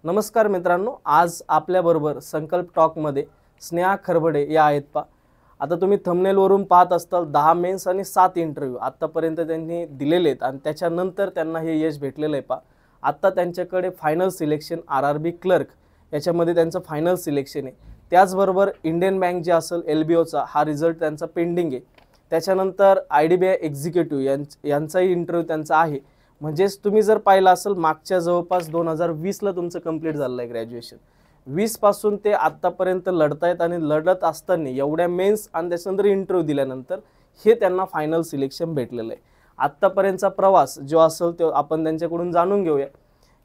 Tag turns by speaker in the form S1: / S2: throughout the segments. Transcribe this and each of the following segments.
S1: नमस्कार मित्रांनो, आज आपल्याबरोबर संकल्प टॉकमध्ये स्नेहा खरबडे या आहेत पा. आता तुम्ही थंबनेलवरून पाहत असताल 10 मेन्स आणि 7 इंटरव्ह्यू आत्तापर्यंत त्यांनी दिलेले आहेत आणि त्याच्यानंतर त्यांना हे यश भेटलेलं आहे पा. आत्ता त्यांच्याकडे फायनल सिलेक्शन RRB क्लर्क याच्यामध्ये त्यांचं फायनल सिलेक्शन आहे. त्याचबरोबर इंडियन बँक जे असेल LBOचा हा रिझल्ट त्यांचा पेंडिंग आहे. त्याच्यानंतर IDBI एक्झिक्युटिव्ह यांचाही इंटरव्ह्यू त्यांचा आहे. म्हणजेच तुम्ही जर पाहिलं असेल मागच्या जवळपास 2020ला तुमचं कंप्लीट झालं आहे ग्रॅज्युएशन. 20 पासून ते आत्तापर्यंत लढतायत आणि लढत असताना एवढ्या मेन्स आणि त्याच्यानंतर इंटरव्ह्यू दिल्यानंतर हे त्यांना फायनल सिलेक्शन भेटलेलं आहे. आत्तापर्यंतचा प्रवास जो असेल तो आपण त्यांच्याकडून जाणून घेऊया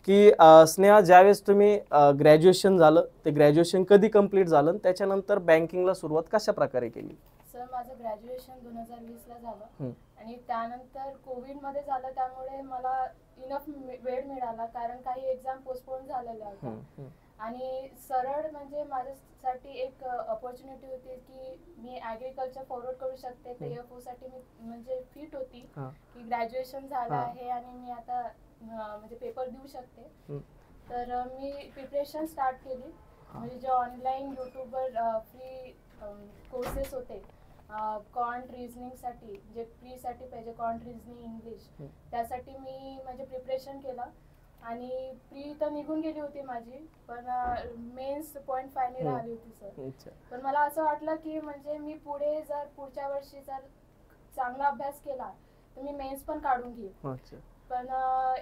S1: की स्नेहा, ज्यावेळेस तुम्ही ग्रॅज्युएशन झालं ते ग्रॅज्युएशन कधी कंप्लीट झालं आणि त्याच्यानंतर बँकिंगला सुरुवात कशा प्रकारे केली?
S2: सर, माझं ग्रॅज्युएशन 2020ला झालं आणि त्यानंतर कोविडमध्ये झालं, त्यामुळे मला इनफ वेळ मिळाला कारण काही एक्झाम पोस्टपोन झालेल्या होत्या. आणि सरळ म्हणजे माझ्यासाठी एक अपॉर्च्युनिटी होती की मी ॲग्रिकल्चर फॉरवर्ड करू शकते. तर AFO साठी मी म्हणजे फिट होती की ग्रॅज्युएशन झालं आहे आणि मी आता म्हणजे पेपर देऊ शकते. तर मी प्रिपरेशन स्टार्ट केली. म्हणजे जे ऑनलाईन यूट्यूबवर फ्री कोर्सेस होते क्वांट रिझनिंगसाठी, जे प्रीसाठी पाहिजे क्वांट रिझनिंग इंग्लिश, त्यासाठी मी म्हणजे प्रिपरेशन केलं. आणि प्री तर निघून गेली होती माझी, पण मेन्स 0.5 ने राहिली होती सर. पण मला असं वाटलं की म्हणजे मी पुढच्या वर्षी जर चांगला अभ्यास केला तर मी मेन्स पण काढून घेईन. पण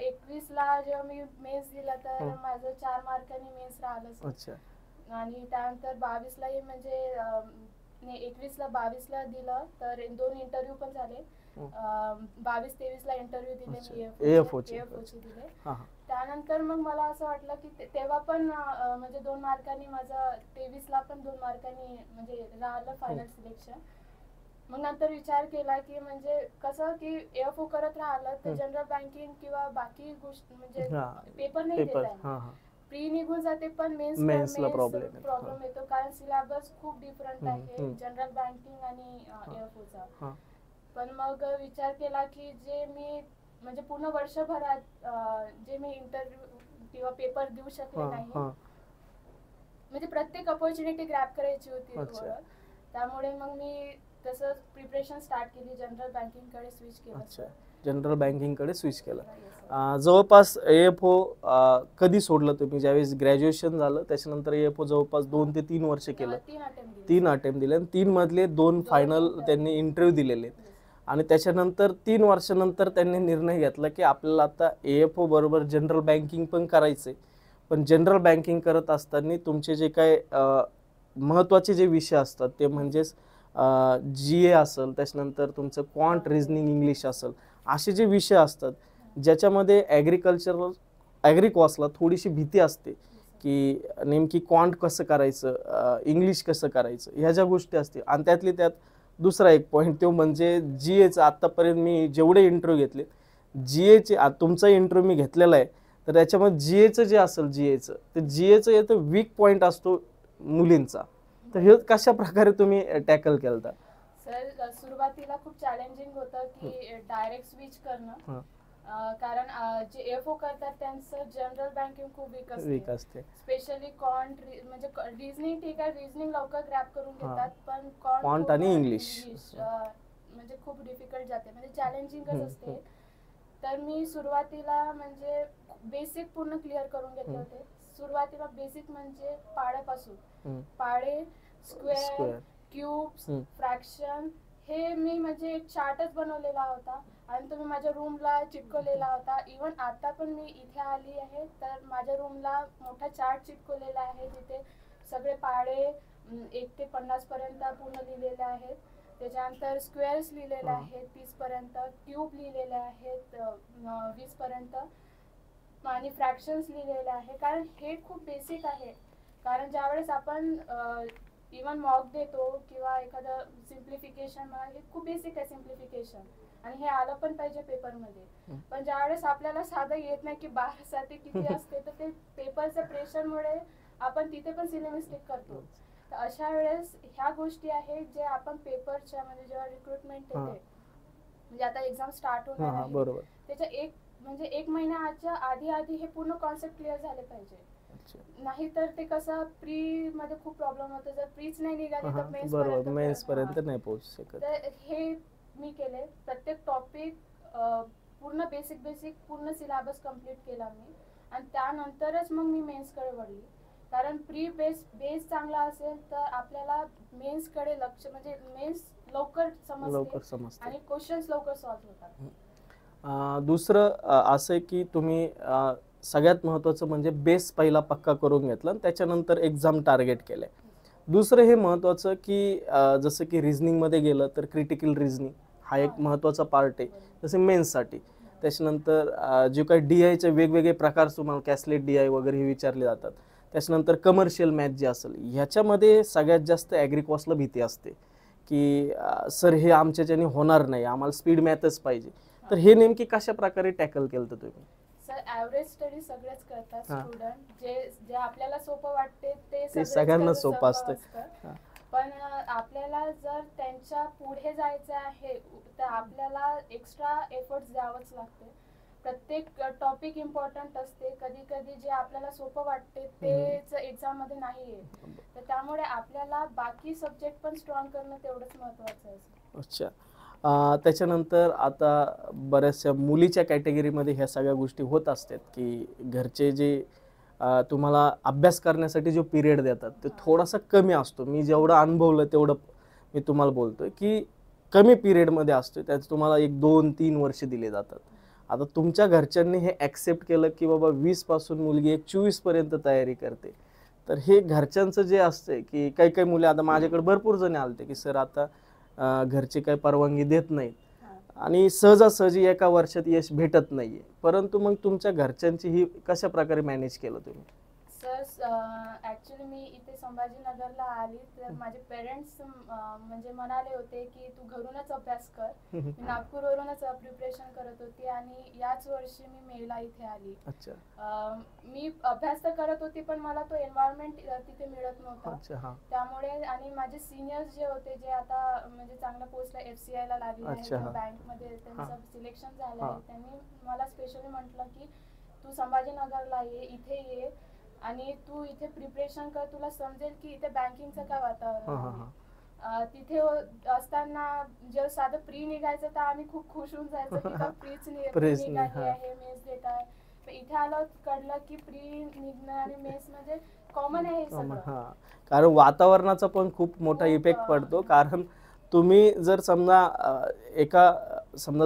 S2: 21ला जेव्हा मी मेन्स दिला तर माझं 4 मार्कांनी मेन्स राहिलं. आणि त्यानंतर 22लाही म्हणजे 21ला 22ला दिलं तर 2 इंटरव्ह्यू पण झाले. 22-23ला इंटरव्ह्यू दिले मी AFOचे दिले. त्यानंतर मग मला असं वाटलं की तेव्हा पण म्हणजे 2 मार्कांनी माझं 23ला पण 2 मार्कांनी म्हणजे राहिलं फायनल सिलेक्शन. मग नंतर विचार केला की म्हणजे कसं की AFO करत राहिलं तर जनरल बँकिंग किंवा बाकी गोष्टी म्हणजे पेपर नाही देता येणार. प्री निघून जाते पण मेन्सला प्रॉब्लेम येतो कारण सिलेबस खूप डिफरंट आहे जनरल बँकिंग आणि AFOचा. पण मग विचार केला की जे मी म्हणजे पूर्ण वर्षभरात जे मी इंटरव्ह्यू किंवा पेपर देऊ शकले नाही, म्हणजे प्रत्येक अपॉर्च्युनिटी ग्रॅब करायची होती. त्यामुळे मग मी तसंच प्रिपरेशन स्टार्ट केली, जनरल बँकिंगकडे स्विच केलं.
S1: जनरल बँकिंगकडे स्विच केलं. जवळपास AFO कधी सोडलं तुम्ही? ज्यावेळेस ग्रॅज्युएशन झालं त्याच्यानंतर AFO जवळपास 2 ते 3 वर्ष केलं. 3 अटेम्प्ट दिले आणि 3 मधले 2 फायनल त्यांनी इंटरव्ह्यू दिलेले. आणि त्याच्यानंतर 3 वर्षानंतर त्यांनी निर्णय घेतला की आपल्याला आता AFO बरोबर जनरल बँकिंग पण करायचंय. पण जनरल बँकिंग करत असताना तुमचे जे काय महत्त्वाचे जे विषय असतात ते म्हणजेच GA असेल, त्याच्यानंतर तुमचं क्वांट रिझनिंग इंग्लिश असेल, असे जे विषय असतात ज्याच्यामध्ये ॲग्रिकॉसला थोडीशी भीती असते की नेमकी क्वांट कसं करायचं, इंग्लिश कसं करायचं, ह्या ज्या गोष्टी असतील. आणि त्यातली त्यात दुसरा एक पॉईंट तो म्हणजे GAचं. आत्तापर्यंत मी जेवढे इंटरव्ह्यू घेतले GAचे, तुमचा इंटरव्ह्यू मी घेतलेला आहे तर त्याच्यामध्ये GAचं जे असेल GAचं येतं वीक पॉईंट असतो मुलींचा. तर हे कशा प्रकारे तुम्ही टॅकल केलं?
S2: सर, सुरुवातीला खूप चॅलेंजिंग होतं की डायरेक्ट स्विच करणं. कारण जे AFO करतात त्यांचं जनरल बँकिंग खूप वीक असते. स्पेशली क्वांट म्हणजे रिझनिंग ठीक आहे, रिझनिंग लवकर ग्रॅब करून घेतात, पण क्वांट
S1: आणि इंग्लिश
S2: म्हणजे खूप डिफिकल्ट जाते, म्हणजे चॅलेंजिंगच असते. तर मी सुरुवातीला म्हणजे बेसिक पूर्ण क्लिअर करून घेतले होते. सुरुवातीला बेसिक म्हणजे पाड्यापासून पाडे, स्क्वेअर, क्यूब्स, फ्रॅक्शन, हे मी म्हणजे एक चार्टच बनवलेला होता आणि तो मी माझ्या रूमला चिटकवलेला होता. इवन आता पण मी इथे आली आहे तर माझ्या रूमला मोठा चार्ट चिटकवलेला आहे, तिथे सगळे पाडे 1 ते 50 पर्यंत पूर्ण लिहिलेले आहेत. त्याच्यानंतर स्क्वेअर्स लिहिलेले आहेत 30 पर्यंत, क्यूब लिहिलेले आहेत 20 पर्यंत आणि फ्रॅक्शन्स लिहिलेले आहे. कारण हे खूप बेसिक आहे. कारण ज्यावेळेस आपण इवन मॉक देतो किंवा एखादं सिम्प्लिफिकेशन, हे खूप बेसिक आहे सिम्प्लिफिकेशन आणि हे आलं पण पाहिजे पेपरमध्ये. पण ज्यावेळेस आपल्याला साधं येत नाही की 12 किती असते तर ते पेपरच्या प्रेशरमुळे आपण तिथे पण सिली मिस्टेक करतो. तर अशा वेळेस ह्या गोष्टी आहेत जे आपण पेपरच्या म्हणजे जेव्हा रिक्रुटमेंट येते, म्हणजे आता एक्झाम स्टार्ट होणार आहे त्याच्या 1 महिन्याच्या आधी हे पूर्ण कॉन्सेप्ट क्लिअर झाले पाहिजे. नाही तर ते कसं प्री मध्ये खूप प्रॉब्लेम होतो, जर प्रीच नाही निघाली तर मेन्स
S1: बरोबर, मेन्स पर्यंत नाही पोहोचू शकत.
S2: तर हे मी केले, प्रत्येक टॉपिक पूर्ण बेसिक पूर्ण सिलेबस कंप्लीट केला मी, आणि त्यानंतरच मग मी मेन्सकडे वळली. कारण प्री बेस चांगला असेल तर आपल्याला मेन्सकडे लक्ष, म्हणजे मेन्स लवकर समजते आणि क्वेश्चन्स लवकर सॉल्व्ह होतात.
S1: दुसरं असं आहे की तुम्ही सगळ्यात महत्त्वाचं म्हणजे बेस पहिला पक्का करून घेतला आणि त्याच्यानंतर एक्झाम टार्गेट केलंय. दुसरं हे महत्त्वाचं की जसं की रिझनिंगमध्ये गेलं तर क्रिटिकल रिझनिंग हा एक महत्त्वाचा पार्ट आहे जसं मेन्ससाठी. त्याच्यानंतर जे काही DIचे वेगवेगळे प्रकार तुम्हाला कॅसलेट DI वगैरे हे विचारले जातात. त्याच्यानंतर कमर्शियल मॅथ जे असेल ह्याच्यामध्ये सगळ्यात जास्त ॲग्रिकॉसला भीती असते की सर हे आमच्याच्याने होणार नाही, आम्हाला स्पीड मॅथच पाहिजे. तर हे नेमकी कशा प्रकारे टॅकल केलं तर तुम्ही?
S2: सर ॲव्हरेज स्टडी सगळेच करतात स्टुडंट, जे आपल्याला सोपं वाटते ते
S1: सगळ्यांना सोपं असतं.
S2: पण आपल्याला जर त्यांच्या पुढे जायचं आहे तर आपल्याला एक्स्ट्रा एफर्ट्स द्यावंच लागते. प्रत्येक टॉपिक इम्पॉर्टंट असते, कधी कधी जे आपल्याला सोपं वाटते तेच एक्झाम मध्ये नाही येत, तर त्यामुळे आपल्याला बाकी सब्जेक्ट पण स्ट्रॉंग करणं तेवढंच महत्त्वाचं आहे.
S1: अच्छा. त्याच्यानंतर आता बऱ्याचशा मुलीच्या कॅटेगरीमध्ये ह्या सगळ्या गोष्टी होत असतात की घरचे जे तुम्हाला अभ्यास करण्यासाठी जो पिरियड देतात ते थोडासा कमी असतो. मी जेवढं अनुभवलं तेवढं मी तुम्हाला बोलतोय की कमी पिरियडमध्ये असतो, त्याचं तुम्हाला 1-2-3 वर्ष दिले जातात. आता तुमच्या घरच्यांनी हे ॲक्सेप्ट केलं की बाबा 20 पासून मुलगी एक 24 पर्यंत तयारी करते, तर हे घरच्यांचं जे असते की काही काही मुले, आता माझ्याकडे भरपूर जण आलते की सर आता घरचे काही परवानगी देत नाहीत आणि सहजासहजी एका वर्षात यश भेटत नाहीये, परंतु मग तुमच्या घरच्यांची ही कशा प्रकारे मॅनेज केलं तुम्ही?
S2: सर ॲक्च्युली मी इथे संभाजीनगरला आली तर माझे पेरेंट्स म्हणजे म्हणाले होते की तू घरूनच अभ्यास कर. मी नागपूरवरूनच प्रिपरेशन करत होती आणि याच वर्षी मी मेला इथे आली. मी अभ्यास तर करत होती पण मला तो एन्व्हायरमेंट तिथे मिळत नव्हता. त्यामुळे आणि माझे सिनियर्स जे होते, जे आता म्हणजे चांगल्या पोस्टला FCI ला लागले आहेत, बँकमध्ये त्यांचं सिलेक्शन झालं आहे, त्यांनी मला स्पेशली म्हटलं की तू संभाजीनगरला ये, इथे ये आणि तू इथे प्रिपरेशन कर, तुला समजेल की इथे बँकिंगचं काय वातावरण आहे. तिथे असताना जे साधं प्री निघायचं तर आम्ही खूप खुश होऊन जायचो की का प्रीच निघाली आहे, मेन्स देत आहे. इथे आलं कळलं की प्री निघणं आणि मेन्स म्हणजे कॉमन आहे सगळं.
S1: कारण वातावरणाचा पण खूप मोठा इफेक्ट पडतो. कारण तुम्ही जर समजा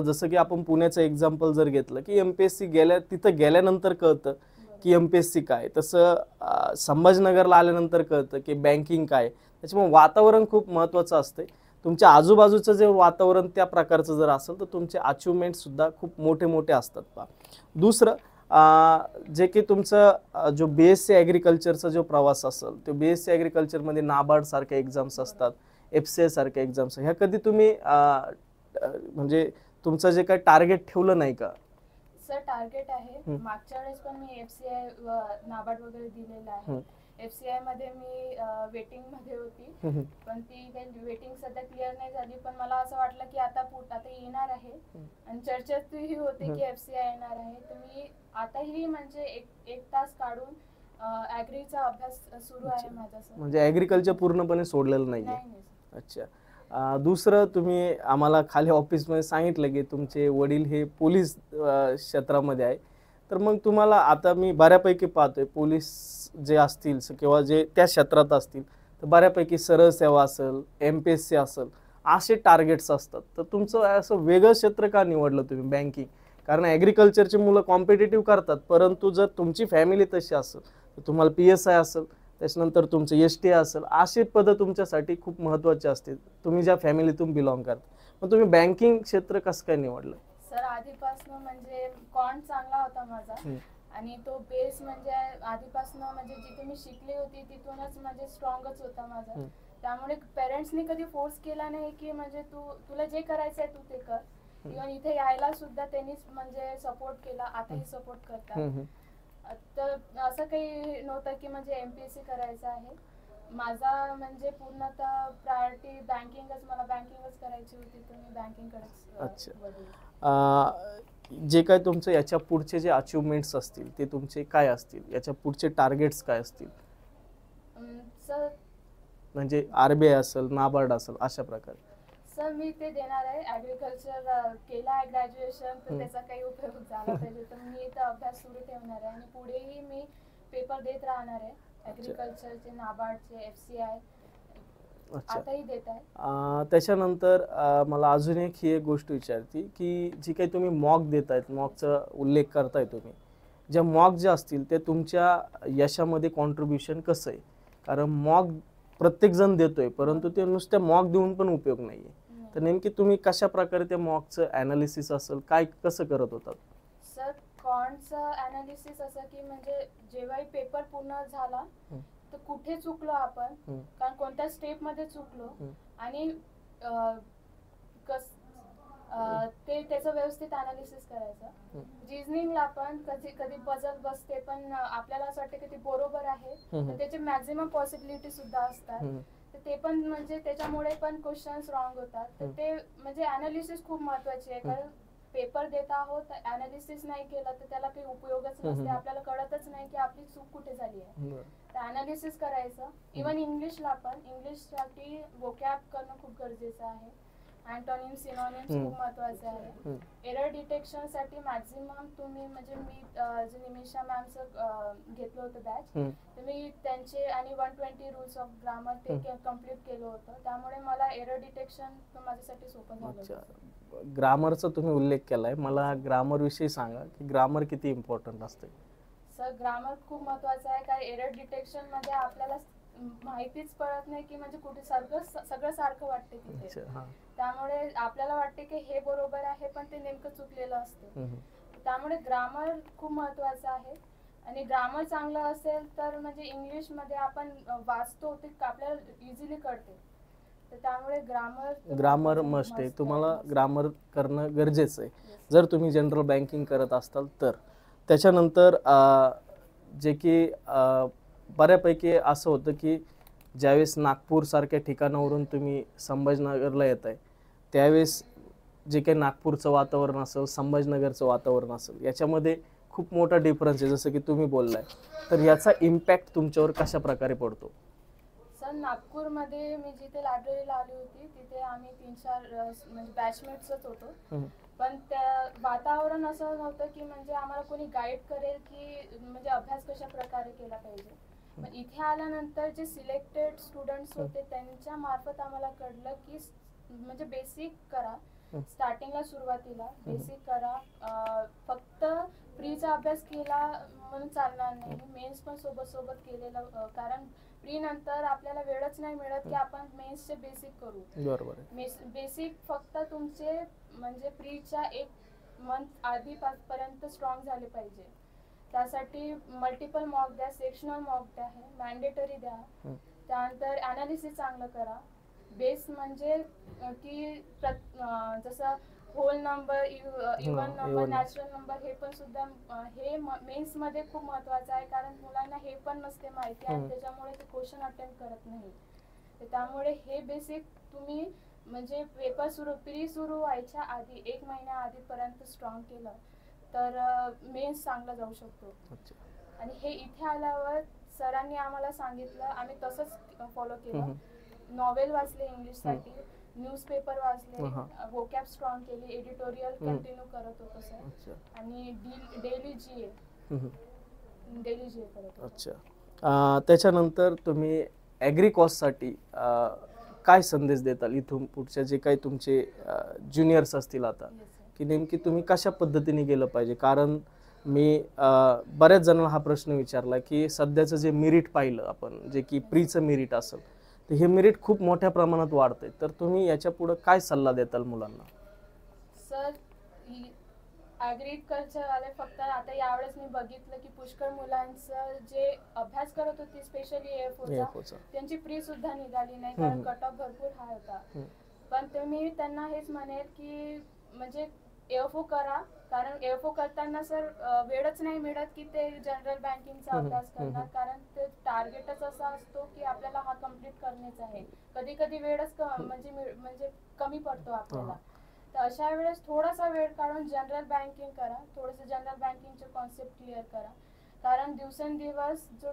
S1: जसं की आपण पुण्याचं एक्झाम्पल जर घेतलं की MPSC तिथं गेल्यानंतर कळतं की MPSC काय, तसं संभाजीनगरला आल्यानंतर कळतं की बँकिंग काय. त्याच्यामुळे वातावरण खूप महत्त्वाचं असते. तुमच्या आजूबाजूचं जे वातावरण त्या प्रकारचं जर असेल तर तुमचे अचिव्हमेंट सुद्धा खूप मोठे मोठे असतात. पहा, दुसरं जे की तुमचं जो BSc ॲग्रिकल्चरचा जो प्रवास असेल, तो BSc ॲग्रिकल्चरमध्ये नाबार्ड सारख्या एक्झाम्स असतात, FCI सारख्या एक्झाम्स, ह्या कधी तुम्ही म्हणजे तुमचं जे काही टार्गेट ठेवलं नाही का?
S2: सर टार्गेट आहे. मागच्या वेळेस पण मी FCI नाबार्ड वगैरे दिलेलं आहे. FCI मध्ये मी वेटिंग मध्ये होती, पण ती काही वेटिंग सध्या क्लिअर नाही झाली. पण मला असं वाटलं की आता येणार आहे आणि चर्चेत ही होते की FCI येणार आहे, तर मी आताही म्हणजे एक तास काढून ॲग्रीचा अभ्यास सुरू आहे माझा.
S1: म्हणजे ॲग्रिकल्चर पूर्णपणे सोडलेलं नाहीये? अच्छा. दुसरं तुम्ही आम्हाला खाली ऑफिसमध्ये सांगितलं की तुमचे वडील हे पोलीस क्षेत्रामध्ये आहे, तर मग तुम्हाला आता मी बऱ्यापैकी पाहतोय पोलीस जे असतील किंवा जे त्या क्षेत्रात असतील तर बऱ्यापैकी सरळ सेवा असेल, MPSC असेल, असे टार्गेट्स असतात. तर तुमचं असं वेगळं क्षेत्र का निवडलं तुम्ही बँकिंग? कारण ॲग्रिकल्चरची मुलं कॉम्पिटिटिव्ह करतात, परंतु जर तुमची फॅमिली तशी असेल तर तुम्हाला PSI असेल, त्याच्यानंतर तुमचं STA असेल, अशी पदं तुमच्यासाठी खूप महत्त्वाची असते तुम्ही ज्या फॅमिलीतून बिलॉंग करता. मग तुम्ही बँकिंग क्षेत्र कसं काय निवडलं?
S2: सर आधीपासून म्हणजे कॉन्ट चांगला होता माझा आणि तो बेस म्हणजे आधीपासून म्हणजे जिथे मी शिकली होती तिथूनच म्हणजे स्ट्रॉंगच होता माझा. त्यामुळे पेरेंट्सनी कधी फोर्स केला नाही की म्हणजे तुला जे करायचं आहे तू ते कर. इव्हन इथे यायला सुद्धा त्यांनीच म्हणजे सपोर्ट केला, आताही सपोर्ट करतात. तर असं काही नव्हतं की म्हणजे MPSC करायचं आहे. माझा म्हणजे पूर्णतः प्रायोरिटी बँकिंगच, मला बँकिंगच करायची होती, तर मी बँकिंगकडेच.
S1: अच्छा. जे काय तुमचं याच्या पुढचे जे अचिव्हमेंट्स असतील ते तुमचे काय असतील, याच्या पुढचे टार्गेट्स काय असतील?
S2: सर
S1: म्हणजे RBI असेल, नाबार्ड असेल, अशा प्रकारे.
S2: सर मी ते देणार आहे. ॲग्रिकल्चर केलं आहे ग्रॅज्युएशन, तर त्याचा काही उपयोग झाला पाहिजे, तर मी इथं अभ्यास सुरू ठेवणार आहे आणि पुढेही मी पेपर देत राहणार आहे. ॲग्रिकल्चरचे, नाबार्डचे, FCI आताही देत आहे.
S1: त्याच्यानंतर मला अजून ही एक गोष्ट विचारती की जी काही तुम्ही मॉक देतायत, मॉकचा उल्लेख करताय तुम्ही, ज्या मॉक ज्या असतील ते तुमच्या यशामध्ये कॉन्ट्रीब्युशन कसं आहे? कारण मॉक प्रत्येक जण देतोय, परंतु ते नुसत्या मॉक देऊन पण उपयोग नाहीये. तर नेमकी तुम्ही कशा प्रकारे त्या मॉकचं ॲनालिसिस असेल काय कसं करत होतात?
S2: सर कॉन्टचं ॲनालिसिस असं की म्हणजे जेव्हाही पेपर पूर्ण झाला तर कुठे चुकलो आपण, कारण कोणत्या स्टेप मध्ये चुकलो आणि ते त्याचं व्यवस्थित ॲनालिसिस करायचं. रिझनिंगला पण कधी कधी पझल बसते, पण आपल्याला असं वाटतं की ते बरोबर आहे, तर त्याचे मॅक्झिमम पॉसिबिलिटी सुद्धा असतात, तर ते पण म्हणजे त्याच्यामुळे पण क्वेश्चन्स रॉंग होतात. तर ते म्हणजे ॲनालिसिस खूप महत्वाची आहे, कारण पेपर देत आहोत, ॲनालिसिस नाही केलं तर त्याला काही उपयोगच नसते. आपल्याला कळतच नाही की आपली चूक कुठे झाली आहे. तर ॲनालिसिस करायचं. इव्हन इंग्लिशला पण, इंग्लिशसाठी वोकॅब करणं खूप गरजेचं आहे. अँटोनिम, सिनोनिम्स खूप महत्वाचे आहे. एरर डिटेक्शन साठी मॅक्झिमम तुम्ही म्हणजे मी जे निमिषा मॅमचं घेतलं होतं बॅच, तर मी त्यांचे आणि 120 रूल्स ऑफ ग्रामर ते कम्प्लीट केलं होतं, त्यामुळे मला एरर डिटेक्शन माझ्यासाठी सोपं झालं.
S1: ग्रामरचा तुम्ही उल्लेख केलाय, मला ग्रामर विषयी सांगा की ग्रामर किती इम्पॉर्टंट असते?
S2: सर ग्रामर खूप महत्वाचं आहे, कारण एरर डिटेक्शन मध्ये आपल्याला माहितीच पडत नाही की म्हणजे कुठे सगळं सारखं वाटते तिथे, त्यामुळे आपल्याला वाटते की हे बरोबर आहे पण ते नेमकं चुकलेलं असतं. त्यामुळे ग्रामर खूप महत्वाचं आहे. आणि ग्रामर चांगलं असेल तर म्हणजे इंग्लिश मध्ये आपण वाचतो ते आपल्याला इझिली कळते, तर त्यामुळे ग्रामर
S1: मस्ट आहे. तुम्हाला ग्रामर करणं गरजेचं आहे जर तुम्ही जनरल बँकिंग करत असाल तर. त्याच्यानंतर जे की बऱ्यापैकी असं होतं की ज्यावेळेस नागपूरसारख्या ठिकाणावरून तुम्ही संभाजीनगरला येत आहे, त्यावेळेस जे काही नागपूरचं वातावरण असेल, संभाजीनगरचं वातावरण असेल, याच्यामध्ये खूप मोठा डिफरन्स आहे, जसं की तुम्ही बोललाय. तर याचा इम्पॅक्ट तुमच्यावर कशा प्रकारे पडतो?
S2: सर नागपूरमध्ये मी जिथे लायब्ररीला आली होती तिथे आम्ही 3-4 म्हणजे बॅचमेट्सच होतो, पण त्या वातावरण असं नव्हतं की म्हणजे आम्हाला कोणी गाईड करेल की म्हणजे अभ्यास कशा प्रकारे केला पाहिजे. पण इथे आल्यानंतर जे सिलेक्टेड स्टुडंट्स होते त्यांच्या मार्फत आम्हाला कळलं की म्हणजे बेसिक करा, स्टार्टिंगला सुरुवातीला बेसिक करा. फक्त प्रीचा अभ्यास केला म्हणून चालणार नाही, मेन्स पण सोबत केलेलं, कारण प्री नंतर आपल्याला वेळच नाही मिळत की आपण मेन्सचे बेसिक करू.
S1: बरोबर.
S2: बेसिक फक्त तुमचे म्हणजे प्रीच्या 1 मंथ आधीपर्यंत स्ट्रॉंग झाले पाहिजे. त्यासाठी मल्टिपल मॉक द्या, सेक्शनल मॉक द्या, मॅन्डेटरी द्या. त्यानंतर ॲनालिसिस चांगलं करा. बेस म्हणजे की जसं whole number, even number, natural number हे पण सुद्धा हे मेन्स मध्ये खूप महत्वाचं आहे, कारण मुलांना हे पण नसते माहिती आणि त्याच्यामुळे ते क्वेश्चन अटेम्प्ट करत नाही. तर त्यामुळे हे बेसिक तुम्ही म्हणजे पेपर प्री सुरू व्हायच्या आधी 1 महिन्या आधीपर्यंत स्ट्रॉंग केलं तर मेन्स चांगला जाऊ शकतो. आणि हे इथे आल्यावर सरांनी आम्हाला सांगितलं, आम्ही तसंच फॉलो केलं. नॉवेल वाचले इंग्लिशसाठी, न्यूजपेपर वाचले, वोकॅब स्ट्रॉंग केली, एडिटोरियल कंटिन्यू करत होतो सर, आणि डेली जीए करत होतो.
S1: अच्छा. त्याच्यानंतर तुम्ही ॲग्रिकॉससाठी काय संदेश देताल इथून पुढच्या जे काही तुमचे ज्युनियर्स असतील आता, की नेमकी तुम्ही कशा पद्धतीने गेलं पाहिजे? कारण मी बऱ्याच जणांना हा प्रश्न विचारला की सध्याचं जे मेरिट पाहिलं आपण, जे की प्रीचं मेरिट असेल, तर हे मेरिट खूप मोठ्या प्रमाणात वाढतंय, तर तुम्ही याच्या पुढे काय सल्ला देताल मुलांना?
S2: सर ॲग्रिकल्चर वाले फक्त आता यावेळेस मी बघितलं की पुष्कळ मुलांचं जे अभ्यास करत होती स्पेशली AFOचा, त्यांची प्री सुद्धा निघाली नाही, कारण कट ऑफ भरपूर हाय होता. पण मी त्यांना हेच म्हणेल की म्हणजे AFO करा, कारण AFO करताना सर वेळच नाही मिळत की ते जनरल बँकिंगचा अभ्यास करणार, कारण ते टार्गेटच असा असतो की आपल्याला हा कम्प्लीट करणेच आहे. कधी कधी वेळच म्हणजे कमी पडतो आपल्याला. तर अशा वेळेस थोडासा वेळ काढून जनरल बँकिंग करा, थोडंसं जनरल बँकिंगचे कॉन्सेप्ट क्लिअर करा, कारण दिवसेंदिवस जो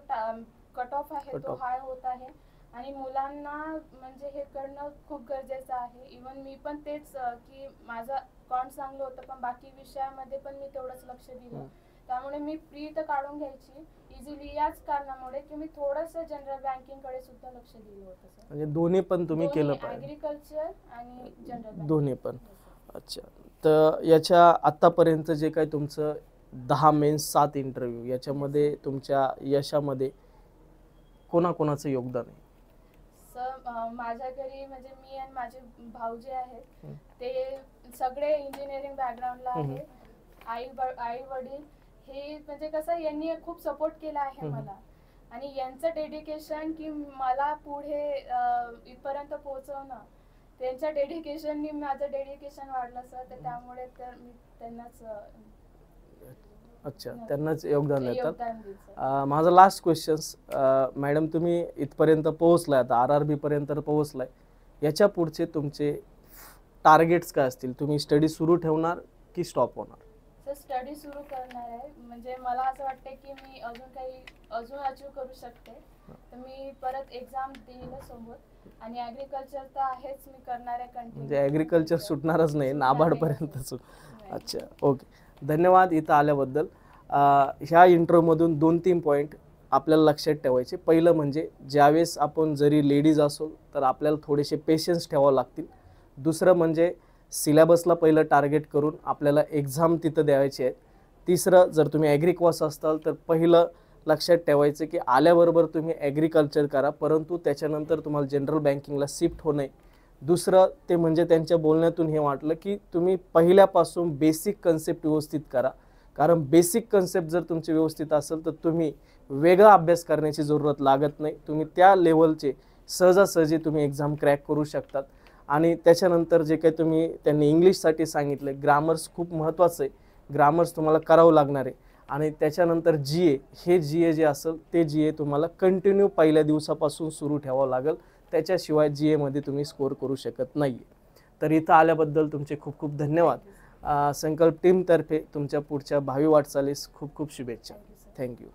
S2: कट ऑफ आहे तो हाय होत आहे आणि मुलांना म्हणजे हे करणं खूप गरजेचं आहे. इवन मी पण तेच की माझं अकाउंट चांगलं होतं पण बाकी विषयामध्ये पण मी तेवढंच लक्ष दिलं, त्यामुळे मी प्री तर काढून घ्यायची इझिली याच कारणामुळे की मी थोडंसं जनरल बँकिंग कडे सुद्धा लक्ष दिलं होतं सर.
S1: म्हणजे दोन्ही पण तुम्ही केलं पाहिजे,
S2: ऍग्रीकल्चर आणि जनरल
S1: दोन्ही पण. अच्छा, तर याच्या आतापर्यंत जे काही तुमचं 10 मेन्स 7 इंटरव्ह्यू याच्यामध्ये तुमच्या यशामध्ये कोणाकोणाचं योगदान आहे?
S2: सर माझ्या घरी म्हणजे मी आणि माझे भाऊ जे आहेत ते सगळे इंजिनिअरिंग बॅकग्राऊंडला आहेत. आई वडील हे म्हणजे कसं यांनी खूप सपोर्ट केला आहे मला आणि यांचं डेडिकेशन की मला पुढे इथपर्यंत पोहोचवणं, त्यांच्या डेडिकेशननी माझं डेडिकेशन वाढलं सर. तर त्यामुळे तर मी त्यांनाच
S1: अच्छा, त्यांनाच योगदान देतात. माझा लास्ट क्वेश्चन मॅडम, तुम्ही इथपर्यंत पोहोचलाय, आता RRB पर्यंत पोहोचलाय, याच्या पुढचे तुमचे टार्गेट्स काय असतील? तुम्ही स्टडी सुरू ठेवणार की स्टॉप होणार?
S2: सर स्टडी सुरू करणार आहे. म्हणजे मला असं वाटतं की मी अजून अचीव करू शकते, तर मी परत एक्झाम देईल सोबत आणि ॲग्रिकल्चर तर आहेच मी करणार आहे कंटिन्यू.
S1: म्हणजे ॲग्रिकल्चर सुटणारच नाही, नाबार्ड पर्यंत सुट. अच्छा, ओके, धन्यवाद इथं आल्याबद्दल. ह्या इंट्रोमधून 2-3 पॉईंट आपल्याला लक्षात ठेवायचे. पहिलं म्हणजे ज्यावेळेस आपण जरी लेडीज असो तर आपल्याला थोडेसे पेशन्स ठेवावं लागतील. दुसरं म्हणजे सिलेबसला पहिलं टार्गेट करून आपल्याला एक्झाम तिथं द्यायची आहे. तिसरं, जर तुम्ही ॲग्रिकॉस असताल तर पहिलं लक्षात ठेवायचं की आल्याबरोबर तुम्ही ॲग्रिकल्चर करा, परंतु त्याच्यानंतर तुम्हाला जनरल बँकिंगला शिफ्ट होऊ नये. दुसरं ते म्हणजे त्यांच्या बोलण्यातून हे वाटलं की तुम्ही पहिल्यापासून बेसिक कन्सेप्ट व्यवस्थित करा, कारण बेसिक कन्सेप्ट जर तुमचे व्यवस्थित असेल तर तुम्ही वेगळा अभ्यास करण्याची जरूरत लागत नाही. तुम्ही त्या लेवलचे सहजासहजी तुम्ही एक्झाम क्रॅक करू शकतात. आणि त्याच्यानंतर जे काही त्यांनी इंग्लिशसाठी सांगितलं, ग्रामर्स खूप महत्त्वाचं आहे, ग्रामर्स तुम्हाला करावं लागणार आहे. आणि त्याच्यानंतर GA, हे GA जे असेल ते GA तुम्हाला कंटिन्यू पहिल्या दिवसापासून सुरू ठेवावं लागेल, त्याच्याशिवाय GA मध्ये तुम्ही स्कोर करू शकत नाही. तर इथं आल्याबद्दल तुमचे खूप खूप धन्यवाद. संकल्प टीमतर्फे तुमच्या पुढच्या भावी वाटचालीस खूप खूप शुभेच्छा. थँक्यू.